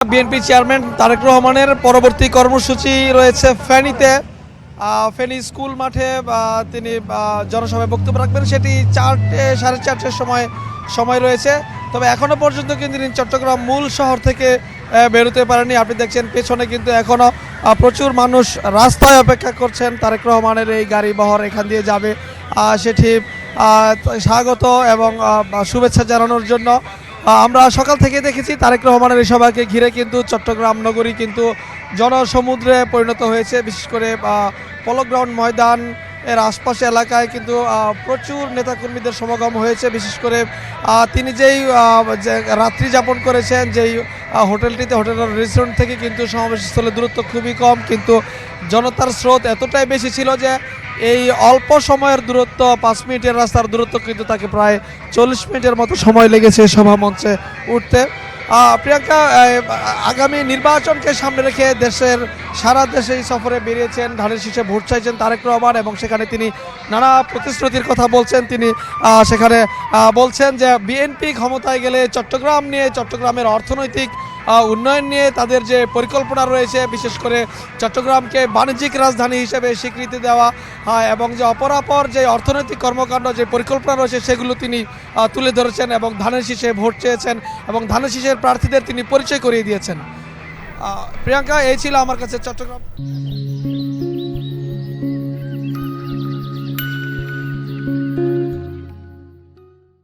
BNP chairman Tarique রহমানের পরবর্তী কর্মসূচি রয়েছে ফেনীতে। ফেনী স্কুল মাঠে তিনি জনসভায় বক্তব্য রাখবেন, সেটি 4:30 সময় রয়েছে। তবে এখনো পর্যন্ত কিন্তু তিনি চট্টগ্রাম মূল শহর থেকে বেরোতে পারেনি। আপনি দেখছেন পেছনে কিন্তু এখনো প্রচুর মানুষ রাস্তায় অপেক্ষা করছেন তারেক রহমানের এই গাড়ি বহর এখান দিয়ে যাবে, সেটি স্বাগত এবং শুভেচ্ছা জানানোর জন্য। আমরা সকাল থেকে দেখেছি তারেক রহমানের এই সভাকে ঘিরে কিন্তু চট্টগ্রাম নগরী কিন্তু জনসমুদ্রে পরিণত হয়েছে। বিশেষ করে পলো গ্রাউন্ড ময়দান এর আশপাশে এলাকায় কিন্তু প্রচুর নেতাকর্মীদের সমাগম হয়েছে। বিশেষ করে তিনি যেই রাত্রি যাপন করেছেন যেই হোটেলটিতে, হোটেল রেস্টুরেন্ট থেকে কিন্তু সমাবেশস্থলের দূরত্ব খুবই কম, কিন্তু জনতার স্রোত এতটাই বেশি ছিল যে এই অল্প সময়ের দূরত্ব 5 মিনিটের রাস্তার দূরত্ব কিন্তু তাকে প্রায় 40 মিনিটের মতো সময় লেগেছে সভা মঞ্চে উঠতে। প্রিয়াঙ্কা, আগামী নির্বাচনকে সামনে রেখে সারা দেশে এই সফরে বেরিয়েছেন, ধানের শীষে ভোট চাইছেন তারেক রহমান এবং সেখানে তিনি নানা প্রতিশ্রুতির কথা বলছেন। তিনি সেখানে বলছেন যে বিএনপি ক্ষমতায় গেলে চট্টগ্রাম নিয়ে, চট্টগ্রামের অর্থনৈতিক উন্নয়ন নিয়ে তাদের যে পরিকল্পনা রয়েছে, বিশেষ করে চট্টগ্রামকে বাণিজ্যিক রাজধানী হিসেবে স্বীকৃতি দেওয়া এবং যে অপরাপর যে অর্থনৈতিক কর্মকাণ্ড যে পরিকল্পনা রয়েছে সেগুলো তিনি তুলে ধরেছেন এবং ধানের শীষে ভোট চেয়েছেন এবং ধানের শীষের প্রার্থীদের তিনি পরিচয় করিয়ে দিয়েছেন। প্রিয়াঙ্কা, এই ছিল আমার কাছে চট্টগ্রাম।